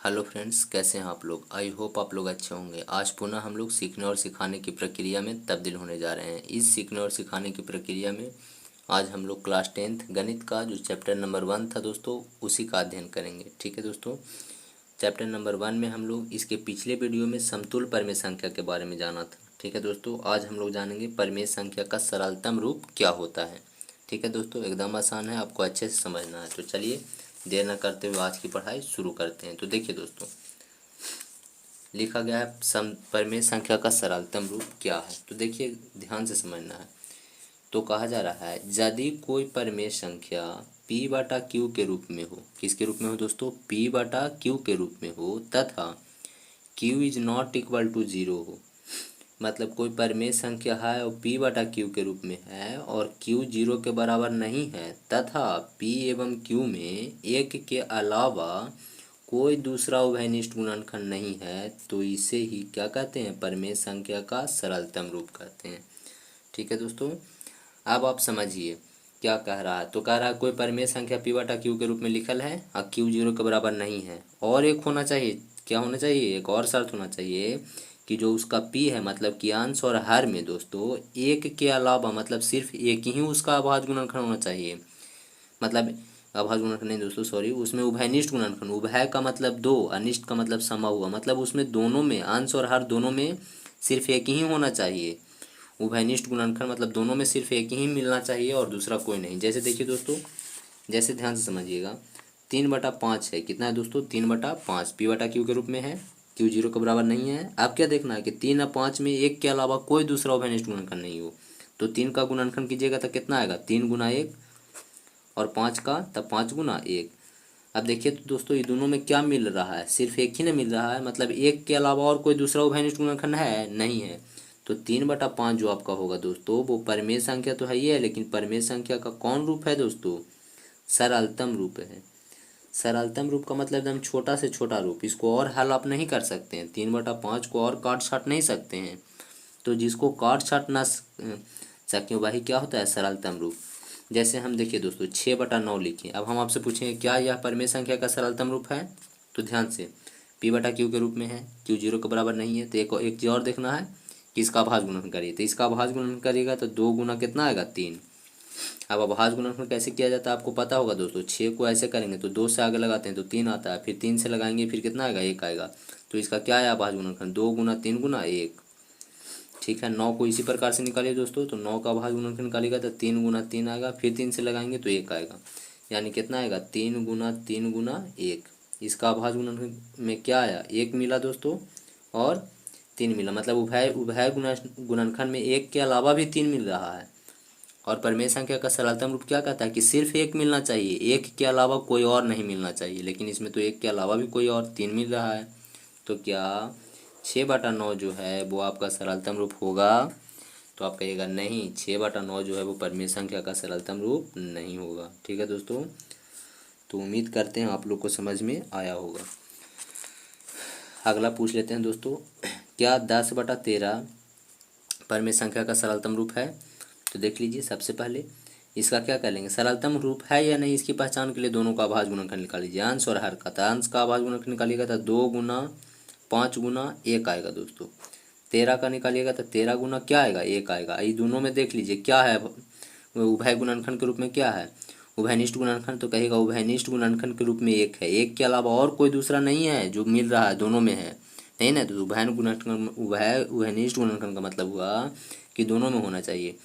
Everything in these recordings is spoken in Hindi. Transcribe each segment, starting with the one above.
हेलो फ्रेंड्स, कैसे हैं आप लोग। आई होप आप लोग अच्छे होंगे। आज पुनः हम लोग सीखने और सिखाने की प्रक्रिया में तब्दील होने जा रहे हैं। इस सीखने और सिखाने की प्रक्रिया में आज हम लोग क्लास 10th गणित का जो चैप्टर नंबर 1 था दोस्तों, उसी का अध्ययन करेंगे। ठीक है दोस्तों, चैप्टर नंबर 1 में हम लोग इसके पिछले वीडियो में समतुल परिमेय संख्या के बारे में जाना था। ठीक है दोस्तों, आज हम लोग जानेंगे परिमेय संख्या का सरलतम रूप क्या होता है। ठीक है दोस्तों, एकदम आसान है, आपको अच्छे से समझना है। तो चलिए देर न करते हुए आज की पढ़ाई शुरू करते हैं। तो देखिए दोस्तों, लिखा गया है परिमेय संख्या का सरलतम रूप क्या है। तो देखिए ध्यान से समझना है। तो कहा जा रहा है, यदि कोई परिमेय संख्या p बटा क्यू के रूप में हो। किसके रूप में हो दोस्तों? p बटा क्यू के रूप में हो तथा q is not equal to 0 हो। मतलब कोई परिमेय संख्या है और p बटा क्यू के रूप में है और q 0 के बराबर नहीं है तथा p एवं q में एक के अलावा कोई दूसरा उभयनिष्ठ गुणनखंड नहीं है, तो इसे ही क्या कहते हैं? परिमेय संख्या का सरलतम रूप कहते हैं। ठीक है दोस्तों, अब आप समझिए क्या कह रहा है। तो कह रहा है कोई परिमेय संख्या p बटा क्यू के रूप में लिखल है और q 0 के बराबर नहीं है, और एक होना चाहिए। क्या होना चाहिए? एक और शर्त होना चाहिए कि जो उसका p है, मतलब कि अंश और हर में दोस्तों एक के अलावा, मतलब सिर्फ एक ही उसका अभाज्य गुणनखंड होना चाहिए। मतलब अभाज्य गुणनखंड नहीं दोस्तों, सॉरी, उसमें उभयनिष्ठ गुणनखंड। उभय का मतलब दो, अनिष्ट का मतलब समा हुआ, मतलब उसमें दोनों में, अंश और हर दोनों में सिर्फ एक ही होना चाहिए। उभयनिष्ठ गुणनखंड मतलब दोनों में सिर्फ एक ही मिलना चाहिए और दूसरा कोई नहीं। जैसे देखिए दोस्तों, जैसे ध्यान से समझिएगा, 3/5 है। कितना है दोस्तों? 3/5 p बटा क्यू के रूप में है। क्यू 0 के बराबर नहीं है। अब क्या देखना है कि 3 और 5 में एक के अलावा कोई दूसरा उभयनिष्ठ गुणनखंड नहीं हो। तो 3 का गुणनखंड कीजिएगा तो कितना आएगा? 3 गुना 1, और 5 का तब 5 गुना 1। अब देखिए तो दोस्तों, ये दोनों में क्या मिल रहा है? सिर्फ एक ही ना मिल रहा है, मतलब एक के अलावा और कोई दूसरा उभयनिष्ठ गुणनखंड है नहीं है। तो 3/5 जो आपका होगा दोस्तों, वो परिमेय संख्या तो है ही है, लेकिन परिमेय संख्या का कौन रूप है दोस्तों? सरलतम रूप है। सरलतम रूप का मतलब एकदम छोटा से छोटा रूप। इसको और हल आप नहीं कर सकते हैं। 3/5 को और काट छाट नहीं सकते हैं। तो जिसको काट छाट ना सकें वही क्या होता है? सरलतम रूप। जैसे हम देखिए दोस्तों, 6/9 लिखिए। अब हम आपसे पूछेंगे क्या यह परिमेय संख्या का सरलतम रूप है? तो ध्यान से, p बटा क्यू के रूप में है, क्यू 0 के बराबर नहीं है। तो एक चीज़ और देखना है कि इसका अभाज्य गुणन करिए। तो इसका अभाज्य गुणन करिएगा तो 2 गुना कितना आएगा? 3। अब अभाज्य गुणनखंड कैसे किया जाता है आपको पता होगा दोस्तों। 6 को ऐसे करेंगे तो 2 से आगे लगाते हैं तो 3 आता है, फिर 3 से लगाएंगे फिर कितना आएगा? 1 आएगा। तो इसका क्या है अभाज्य गुणनखंड? 2 गुना 3 गुना 1। ठीक है, 9 को इसी प्रकार से निकालिए दोस्तों। तो 9 का अभाज्य गुणनखंड निकालिएगा तो 3 गुना 3 आएगा, फिर 3 से लगाएंगे तो 1 आएगा। यानी कितना आएगा? 3 गुना 3 गुना 1। इसका अभाज्य गुणनखंड में क्या आया? 1 मिला दोस्तों और 3 मिला। मतलब उभय उभय गुणनखंड में 1 के अलावा भी 3 मिल रहा है। और परिमेय संख्या का सरलतम रूप क्या कहता है कि सिर्फ 1 मिलना चाहिए, 1 के अलावा कोई और नहीं मिलना चाहिए। लेकिन इसमें तो 1 के अलावा भी कोई और 3 मिल रहा है। तो क्या 6/9 जो है वो आपका सरलतम रूप होगा? तो आप कहिएगा नहीं, 6/9 जो है वो परिमेय संख्या का सरलतम रूप नहीं होगा। ठीक है दोस्तों, तो उम्मीद करते हैं आप लोग को समझ में आया होगा। अगला पूछ लेते हैं दोस्तों, क्या 10/13 परिमेय संख्या का सरलतम रूप है? तो देख लीजिए, सबसे पहले इसका क्या कर लेंगे? सरलतम रूप है या नहीं इसकी पहचान के लिए दोनों का अभाज्य गुणनखंड निकाल लीजिए। अंश और हर का, तो अंश का अभाज्य गुणनखंड निकालिएगा तो 2 गुना 5 गुना 1 आएगा दोस्तों। 13 का निकालिएगा तो 13 गुना क्या आएगा? 1 आएगा। ये दोनों में देख लीजिए क्या है? उभय गुणनखंड के रूप में क्या है? उभयनिष्ठ गुणनखंड। तो कहेगा उभयनिष्ठ गुणनखंड के रूप में 1 है, 1 के अलावा और कोई दूसरा नहीं है जो मिल रहा है, दोनों में है नहीं ना। तो उभयनिष्ठ गुणनखंड का मतलब हुआ कि दोनों में होना चाहिए।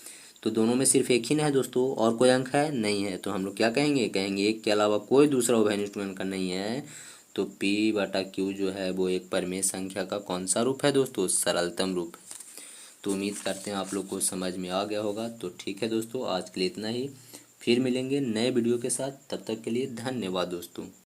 तो दोनों में सिर्फ एक ही ना है दोस्तों, और कोई अंक है नहीं है। तो हम लोग क्या कहेंगे? कहेंगे 1 के अलावा कोई दूसरा उभयनिष्ठ गुणनखंड नहीं है। तो p बटा क्यू जो है वो एक परिमेय संख्या का कौन सा रूप है दोस्तों? सरलतम रूप। तो उम्मीद करते हैं आप लोग को समझ में आ गया होगा। तो ठीक है दोस्तों, आज के लिए इतना ही। फिर मिलेंगे नए वीडियो के साथ, तब तक के लिए धन्यवाद दोस्तों।